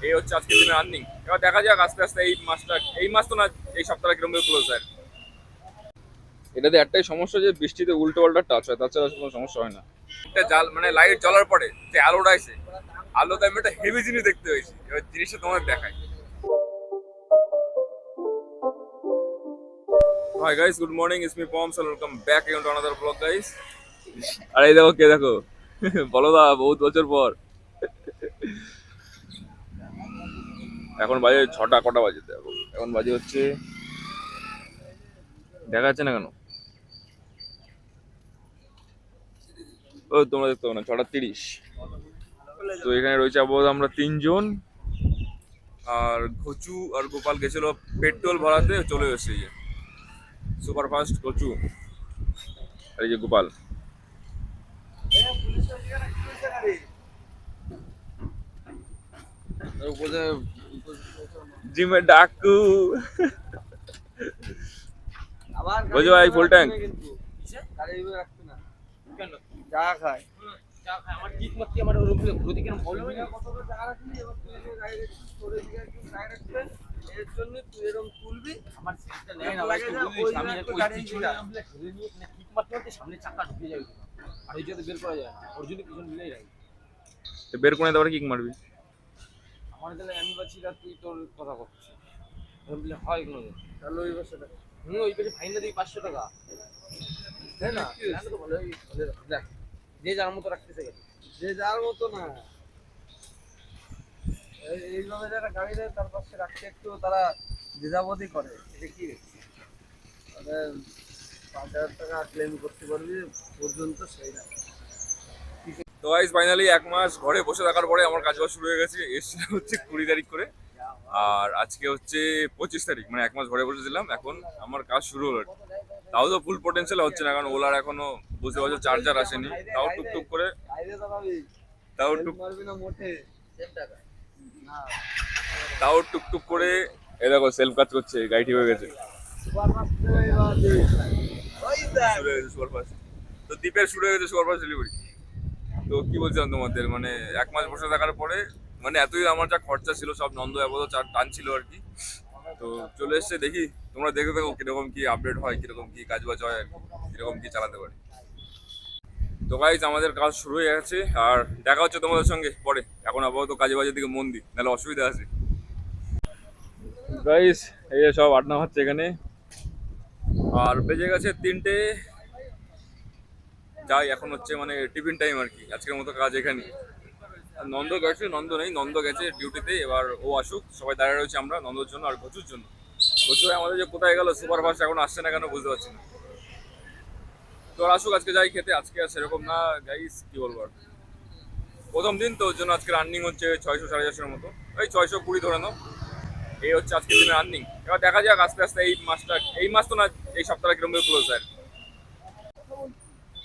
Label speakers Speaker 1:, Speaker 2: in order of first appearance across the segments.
Speaker 1: এই হচ্ছে আজকের দিনের আর্নিং। এবার দেখা যাক আস্তে আস্তে এই মাস তো না, এই সপ্তাহটা কিরকম ক্লোজ হয়। এটাতে একটাই সমস্যা যে বৃষ্টিতে উল্টো পাল্টা টাচ হয়, তাছাড়া কোনো সমস্যা হয় না। একটা জাল মানে লাইট জ্বলার পরে যে আলোটা আছে, আলোতে আমি একটা হেভি জিনিস দেখতে হয়েছি। এবার জিনিসটা তোমাদের দেখাই। Hi guys, good morning, it's me Poms and welcome back again to another blog guys. আর এই দেখো কে দেখো, বলো দা, বহুত বছর পর। এখন বাজে ছটা, কটা বাজে দেখো, এখন বাজে হচ্ছে, দেখা যাচ্ছে না কেন? ও তোমরা দেখতে পাবো না, 6:30। তো এখানে রয়েছে আপাতত আমরা তিনজন। আর ঘচু আর গোপাল গেছিল পেট্রোল ভরাতে, চলে এসেছে এই যে সুপার ফাস্ট ঘচু আর এই যে গোপাল। জিমে ডাকু বুঝো ভাই, ফুল ট্যাঙ্ক।
Speaker 2: যা খায় আমার ঠিক মত আমার রুটি কেন বলবি না কত টাকা রাখবি এবার তুই যে ডাইরেক্ট তোরে দিকে একটু ডাইরেক্ট এর জন্য তুই এরকম তুলবি আমার সেটটা নেই না লাগে না ওই আমি একটু গাড়ি ছিলা ধরে নিয়ে ঠিক মত মতে সামনে চাকা ঢুকে যাবে আর এই যদি বের করা যায় না ওর জন্য পিছন মিলেই রাখি
Speaker 1: তো বের করে দেওয়ার কিক মারবি।
Speaker 2: আমার তাহলে আমি বলছি না তুই তোর কথা করছিস বললে হয় কোনো তাহলে ওই বছরটা ওই পেটে ফাইনটা দিই 500 টাকা তাই না জানো তো ভালো দেখ যে যার মতো রাখতেছে যে যার মতো না এইভাবে যারা গাড়ি দেয় তার পাশে রাখতে একটু তারা দ্বিধাবোধই করে এটা কি মানে 5,000 টাকা ক্লেম করতে পারবি পর্যন্ত সেই না।
Speaker 1: তো গাইস ফাইনালি 1 মাস ঘরে বসে থাকার পরে আমার কাজবাজ শুরু হয়ে গেছে। এসে হচ্ছে 20 তারিখ করে, আর আজকে হচ্ছে 25 তারিখ, মানে 1 মাস ঘরে বসেছিলাম, এখন আমার কাজ শুরু হলো। তাও তো ফুল পোটেনশিয়াল হচ্ছে না, কারণ ওলার এখনো বুঝতে পারছো চার্জার আসেনি। তাও টুকটুক করে, তাও টুক তাও টুকটুক করে এ দেখো সেলফ কাজ করছে, গাড়ি ঠিক হয়ে গেছে। শুরু হয়ে গেছে সুপার ফাস্ট। তো দ্বীপের শুরু হয়ে গেছে সুপার ফাস্ট ডেলিভারি। তো কি বলছিলাম তোমাদের, মানে 1 মাস বসে থাকার পরে মানে এতই আমার যা খরচা ছিল সব নন্দ আপাতত টানছিল আর কি। তো চলে এসছে, দেখি তোমরা দেখে দেখো কিরকম কি আপডেট হয়, কিরকম কি কাজ বাজ হয়, কিরকম কি চালাতে পারি। তো গাইজ আমাদের কাজ শুরু হয়ে গেছে, আর দেখা হচ্ছে তোমাদের সঙ্গে পরে। এখন আপাতত কাজে বাজের দিকে মন দিই, নাহলে অসুবিধা আছে। গাইজ এই যে সব আড্ডা হচ্ছে এখানে, আর বেজে গেছে 3টে। যাই এখন হচ্ছে মানে টিফিন টাইম আর কি, আজকের মতো কাজ এখানে। নন্দ গেছে, নন্দ নেই, নন্দ গেছে ডিউটিতে। এবার ও আসুক, সবাই দাঁড়িয়ে রয়েছে আমরা নন্দর জন্য আর ঘচুর জন্য। ঘচু আমাদের যে কোথায় গেল সুপার ফাস্ট, এখন আসছে না কেন বুঝতে পারছি না। তো আর আসুক, আজকে যাই খেতে। আজকে আর সেরকম না গাইস, কি বলবো আর, প্রথম দিন তো, ওর জন্য আজকে রানিং হচ্ছে 600-450 মতো, ওই 620 ধরে নাও। এই হচ্ছে আজকের দিনের আর্নিং। এবার দেখা যাক আস্তে আস্তে এই মাস তো না, এই সপ্তাহটা কিরকম ক্লোজ হয়।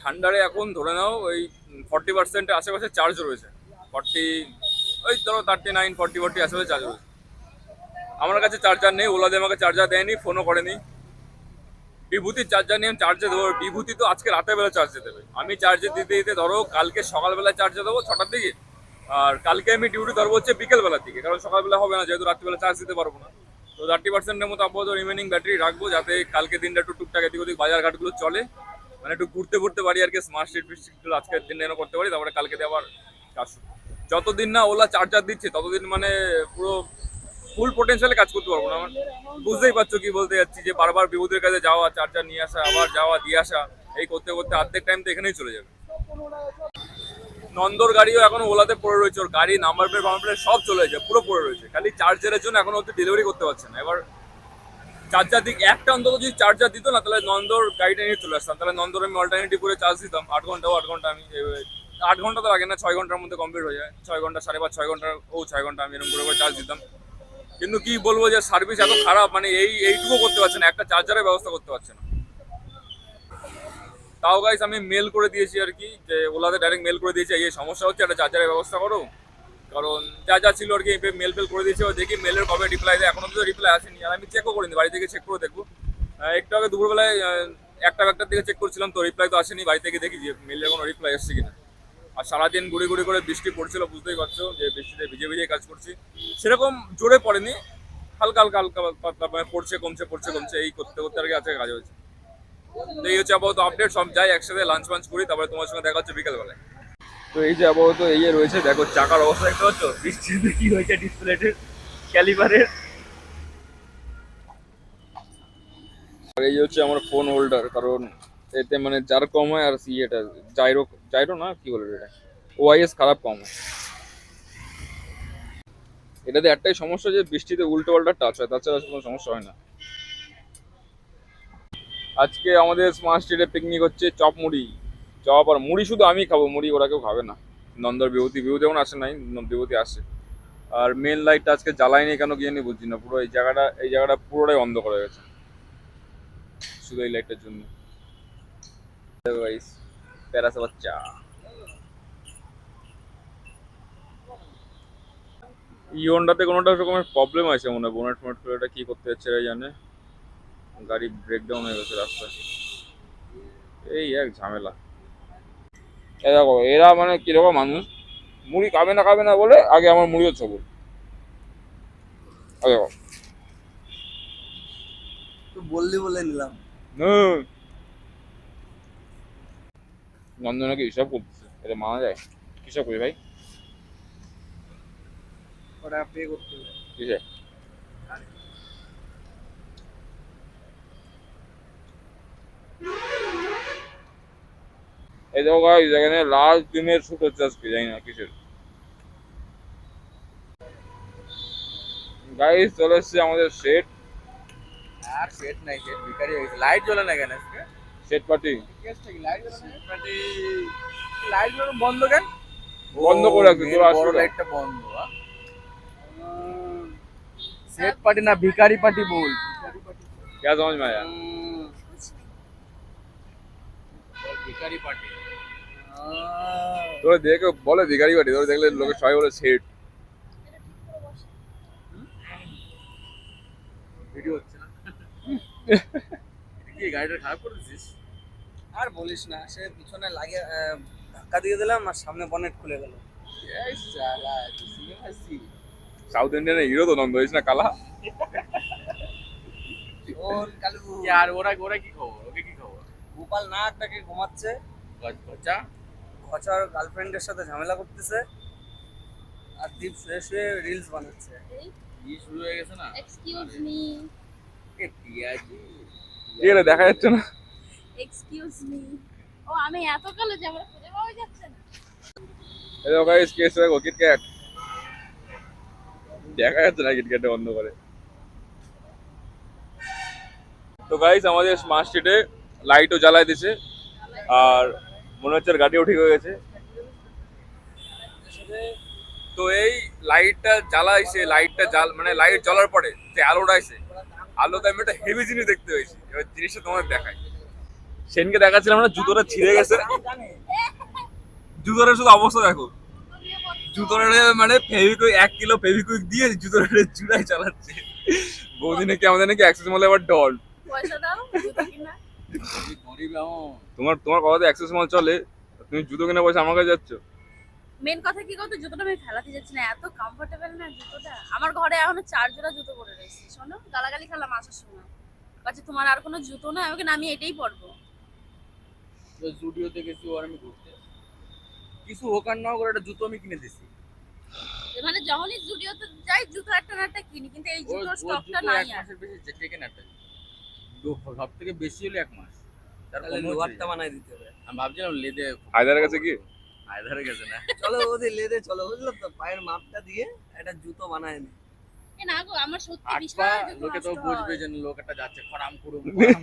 Speaker 1: ঠান্ডারে এখন ধরে নাও ওই 40% আশেপাশে চার্জ রয়েছে। 40, ওই ধরো 39-40 আশেপাশে চার্জ রয়েছে। আমার কাছে চার্জার নেই, ওলা দিয়ে আমাকে চার্জার দেয়নি, ফোনও করেনি। বিভূতির চার্জার নিয়ে আমি চার্জে দেবো, বিভূতি তো আজকে রাতের বেলা চার্জে দেবে। আমি চার্জে দিতে দিতে ধরো কালকে সকালবেলা চার্জে দেবো 6টার দিকে, আর কালকে আমি ডিউটি ধরবো হচ্ছে বিকেলবেলার দিকে, কারণ সকালবেলা হবে না, যেহেতু রাত্রিবেলা চার্জ দিতে পারবো না। তো 30%-এর মতো আপাতত রিমেনিং ব্যাটারি রাখবো, যাতে কালকে দিনটা একটু টুকটাক এদিক ওদিক বাজার ঘাটগুলো চলে, মানে একটু ঘুরতে ঘুরতে পারি আর কি। স্মার্ট স্ট্রিট ফিস্ট্রিটগুলো আজকের দিনে যেন করতে পারি, তারপরে কালকে দিয়ে আবার কাজ শুরু। যতদিন না ওলা চার্জার দিচ্ছে ততদিন মানে পুরো ফুল পোটেনশিয়ালে কাজ করতে পারবো না। আমার বুঝতেই পারছো কি বলতে যাচ্ছি, যে বারবার বিভূতির কাছে যাওয়া, চার্জার নিয়ে আসা, আবার যাওয়া দিয়ে আসা, এই করতে করতে অর্ধেক টাইম তো এখানেই চলে যাবে। নন্দর গাড়িও এখনো ওলাতে পড়ে রয়েছে, ওর গাড়ি নাম্বার প্লেট সব চলে যায়, পুরো পড়ে রয়েছে, খালি চার্জারের জন্য এখনো হচ্ছে ডেলিভারি করতে পারছে না। এবার চার্জার দিক একটা অন্তত যদি চার্জার দিত না, তাহলে নন্দর গাড়িটা নিয়ে চলে আসতাম। তাহলে নন্দর আমি অল্টারনেটিভ করে চার্জ দিতাম 8 ঘন্টা আমি 8 ঘন্টা তো লাগে না, 6 ঘন্টার মধ্যে কমপ্লিট হয়ে যায়। 6 ঘন্টা, 5.5, 6 ঘন্টা, 6 ঘন্টা আমি এরকম করে চার্জ দিতাম। কিন্তু কি বলবো, যে সার্ভিস এত খারাপ, মানে এইটুকু করতে পারছে না, একটা চার্জারের ব্যবস্থা করতে পারছে না। তাও গাইস আমি মেল করে দিয়েছি আর কি, যে ওলাতে ডাইরেক্ট মেল করে দিয়েছি, এই সমস্যা হচ্ছে, একটা চার্জারের ব্যবস্থা করো। কারণ যা যা ছিল আর কি মেল করে দিয়েছি, দেখি মেলের কবে রিপ্লাই দেয়, এখনো তো রিপ্লাই আসেনি। আর আমি চেকও করিনি, বাড়ি থেকে চেক করে দেখবো। একটু আগে দুপুরবেলায় 1টা দিকে চেক করছিলাম, তো রিপ্লাই তো আসেনি। বাড়ি থেকে দেখি যে মেলের কোনো রিপ্লাই এসছে কিনা। আর সারাদিন গুড়ি গুড়ি করে বৃষ্টি পড়ছিল, বুঝতেই পারছো যে বৃষ্টিতে ভিজে ভিজে কাজ করছি। সেরকম জোরে পড়েনি, হালকা হালকা হালকা পাতলা মানে পড়ছে কমছে এই করতে করতে আর কি আজকে কাজ হয়েছে। তো এই হচ্ছে আপাতত আপডেট, সব যাই একসাথে লাঞ্চ ফাঞ্চ করি, তারপরে তোমার সঙ্গে দেখা হচ্ছে বিকেলবেলায়। তো এই যে আপাতত এই যে রয়েছে, দেখো চাকার অবস্থা দেখতে পাচ্ছ, বৃষ্টিতে কি হয়েছে ডিসপ্লেটের ক্যালিপারের। আর এই হচ্ছে আমার ফোন হোল্ডার, কারণ এতে মানে যার কম হয় আর এটা জাইরো জাইরো না কি বলে এটা, ওআইএস খারাপ কম হয়। এটাতে একটাই সমস্যা যে বৃষ্টিতে উল্টো পাল্টা টাচ হয়, তাছাড়া কোনো সমস্যা হয় না। আজকে আমাদের স্মার্ট স্ট্রিটে পিকনিক হচ্ছে, চপ মুড়ি, চপ আর মুড়ি শুধু আমি খাবো, মুড়ি ওরা কেউ খাবে না। নন্দর বিভূতি এখন আসে নাই, বিভূতি আসে। আর মেন লাইটটা আজকে জ্বালাইনি কেন কি জানি বুঝছি না, পুরো এই জায়গাটা পুরোটাই অন্ধকার হয়ে গেছে শুধু এই লাইটটার জন্য। প্যারাসা বাচ্চা ইয়ন্ডাতে কোনোটা রকমের প্রবলেম আছে মনে হয়, বোনেট ফোনেট করে এটা কি করতে যাচ্ছে এরা জানে। গাড়ি ব্রেকডাউন হয়ে গেছে রাস্তায়, এই এক ঝামেলা। এ দেখো এরা মানে কিরকম মানুষ, মুড়ি খাবে না বলে আগে আমার মুড়িও ছবল। দেখো
Speaker 2: তো বললি বলে নিলাম।
Speaker 1: নন্দন নাকি হিসাব করতেছে, এটা মানা যায়? কিসব করি ভাই,
Speaker 2: ওটা পে করতে হবে।
Speaker 1: কিসে? এই দেখো গাইস, এখানে লাস্ট দিনের শুট হচ্ছে আজকে, জানি না কিসের। গাইস চলে এসছে আমাদের সেট।
Speaker 2: আর সেট নাই, সেট ভিখারি হয়ে গেছে। লাইট জ্বলে না কেন আজকে?
Speaker 1: সেট পার্টি
Speaker 2: লাইট জ্বলে না পার্টি, লাইট জ্বলে বন্ধ কেন?
Speaker 1: বন্ধ করে রাখছে, তোরা আসবে
Speaker 2: বড়
Speaker 1: না।
Speaker 2: লাইটটা বন্ধ। सेट पार्टी ना भिखारी पार्टी बोल।
Speaker 1: क्या समझ में आया?
Speaker 2: भिखारी पार्टी
Speaker 1: তোরা দেখে বলে ভিখারি বাড়ি, তোরা দেখলে লোকে সবাই বলে সেট।
Speaker 2: ভিডিও হচ্ছে না কি গাড়িটা খারাপ করে দিছিস? আর বলিস না, সে পিছনে লাগে ধাক্কা দিয়ে দিলাম আর সামনে বনেট খুলে গেল। এই শালা তুই সিনেমাসি
Speaker 1: সাউথ ইন্ডিয়ানের হিরো তো নন্দ, হইস না কালা।
Speaker 2: ওর কালু यार ওরা ওরা কি খবর, ওকে কি খবর? গোপাল নাকটাকে ঘুমাচ্ছে, ঘচা ঘচার গার্লফ্রেন্ডের সাথে ঝামেলা করতেছে, আর দীপ ফ্রেশ হয়ে রিলস বানাচ্ছে। কি শুরু হয়ে গেছে না?
Speaker 3: এক্সকিউজ মি,
Speaker 2: এ পিয়াজি
Speaker 1: কি রে দেখা যাচ্ছে না?
Speaker 3: Excuse me. ও আমি এত কালো যে আমার খুঁজে পাওয়া যাচ্ছে না।
Speaker 1: এই দেখো গাইস কেস দেখো, কিটক্যাট দেখা যাচ্ছে না, কিটক্যাটে বন্ধ করে। তো গাইস আমাদের স্মার্ট স্ট্রিটে লাইটও জ্বালায় দিছে, আর মনে হচ্ছে গাড়িও ঠিক হয়ে গেছে। তো এই লাইটটা জ্বালাইছে, মানে লাইট জ্বলার পরে যে আলোটা আছে, আলোতে আমি একটা হেভি জিনিস দেখতে পেয়েছি। এবার জিনিসটা তোমাদের দেখাই। সেনকে দেখাচ্ছিলাম না, জুতোটা ছিঁড়ে গেছে, জুতোটার শুধু অবস্থা দেখো। জুতোটা মানে ফেভিকুইক 1 কিলো ফেভিকুইক দিয়ে জুতোটা চুড়াই চালাচ্ছে। বৌদি নাকি আমাদের নাকি অ্যাক্সেস মলে আবার ডল।
Speaker 3: পয়সা দাও জুতো কিনা।
Speaker 2: গরিব
Speaker 1: তোমার কথাতে অ্যাক্সেস মল চলে, তুমি জুতো কেনার পয়সা আমার কাছে যাচ্ছ।
Speaker 3: মেন কথা কি কত, জুতোটা আমি ফেলাতে যাচ্ছি না, এত কমফোর্টেবল না জুতোটা। আমার ঘরে এখনো 4 জোড়া জুতো পরে রয়েছে। শোনো গালাগালি খেলাম আসার সময়, কাছে তোমার আর কোনো জুতো না, আমি এটাই পরবো।
Speaker 2: জুডিওতে গেছি আর আমি ঘুরতে, কিছু হোক আর না হোক একটা জুতো আমি কিনে দিছি।
Speaker 3: মানে যখনই জুডিওতে যাই জুতো একটা না একটা কিনি, কিন্তু এই জুতোর স্টকটা নাই
Speaker 2: এক
Speaker 3: আর।
Speaker 2: মাসের বেশি টেকে না, সব থেকে বেশি হলে 1 মাস। তারপর লোহারটা বানাই দিতে হবে। আমি ভাবছিলাম লেদে
Speaker 1: হায়দারের কাছে কি?
Speaker 2: আয়দারের কাছে না, চলো ওদের লেদে চলো, বুঝলো তো, পায়ের মাপটা দিয়ে একটা জুতো বানায় নি।
Speaker 3: এ না গো, আমার সত্যি
Speaker 2: আটপা
Speaker 3: বিশাল জুতো
Speaker 2: লোকে তো
Speaker 3: নষ্ট
Speaker 2: বুঝবে
Speaker 3: হয়।
Speaker 2: যে লোক একটা যাচ্ছে খরাম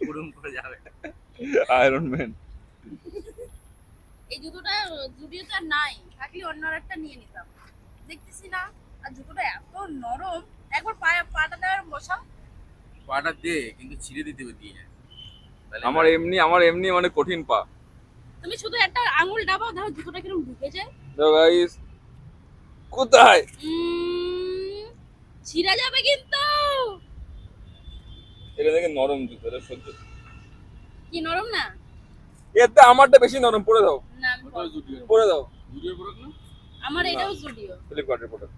Speaker 2: কুরুম করে যাবে।
Speaker 1: Iron man.
Speaker 3: এই জুতোটা জুডিওতে আর নাই, থাকলে অন্য একটা নিয়ে নিতাম। দেখতেছি না, আর জুতোটা এত নরম, একবার পাটা দেওয়ার বসাও।
Speaker 2: পাটা দে, কিন্তু ছিঁড়ে দিতে হবে দিয়ে। তাহলে
Speaker 1: আমার এমনি মানে কঠিন পা।
Speaker 3: তুমি শুধু একটা আঙুল ডাবাও, দেখো জুতোটা কিরকম ঢুকে যায়।
Speaker 1: তো গাইস কোথায়
Speaker 3: ছিঁড়ে যাবে কিন্তু।
Speaker 1: এটা দেখে নরম জুতো, এটা সহ্য।
Speaker 3: কি নরম না?
Speaker 1: এতে আমারটা বেশি নরম, পরে দাও
Speaker 3: না আমি পরবো।
Speaker 1: পরে দাও, জুডিও প্রোডাক্ট না?
Speaker 3: আমার এটাও স্টুডিও।
Speaker 1: ফ্লিপকার্টের প্রোডাক্ট।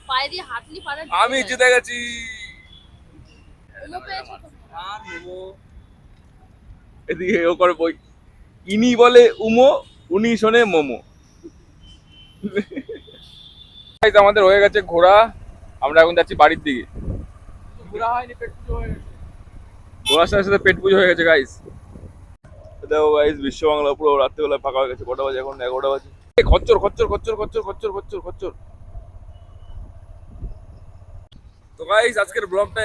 Speaker 3: পায়ে দিয়ে হাঁটলি পারে।
Speaker 1: আমি জিতে গেছি।
Speaker 3: উমো পেয়েছো তো?
Speaker 2: আর মোমো
Speaker 1: এদিকে ও করে বই, ইনি বলে উমো, উনি শোনে মোমো। Guys, আমাদের হয়ে গেছে ঘোরা, আমরা এখন যাচ্ছি বাড়ির দিকে।
Speaker 2: ঘোরা হয়নি, পেট পুজো হয়ে গেছে।
Speaker 1: ঘোরার সাথে সাথে পেট পুজো হয়ে গেছে গাইস। দেখো গাইস, বিশ্ব বাংলা পুরো রাত্রেবেলা ফাঁকা হয়ে গেছে। কটা বাজে এখন? 11টা বাজে। খচ্চর খচ্চর খচ্চর খচ্চর খচ্চর খচ্চর খচ্চর। তো গাইস, আজকের ব্লগটা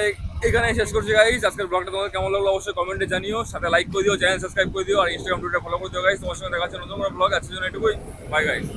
Speaker 1: এখানে শেষ করছি গাইস। আজকের ব্লগটা তোমাদের কেমন লাগলো অবশ্যই কমেন্টে জানিও, সাথে লাইক করে দিও, চ্যানেল সাবস্ক্রাইব করে দিও, আর ইনস্টাগ্রাম টুইটার ফলো করে দিও গাইস। তোমার সঙ্গে দেখা হচ্ছে নতুন কোনো ব্লগ। আজকের জন্য এটুকুই, বাই গাইস।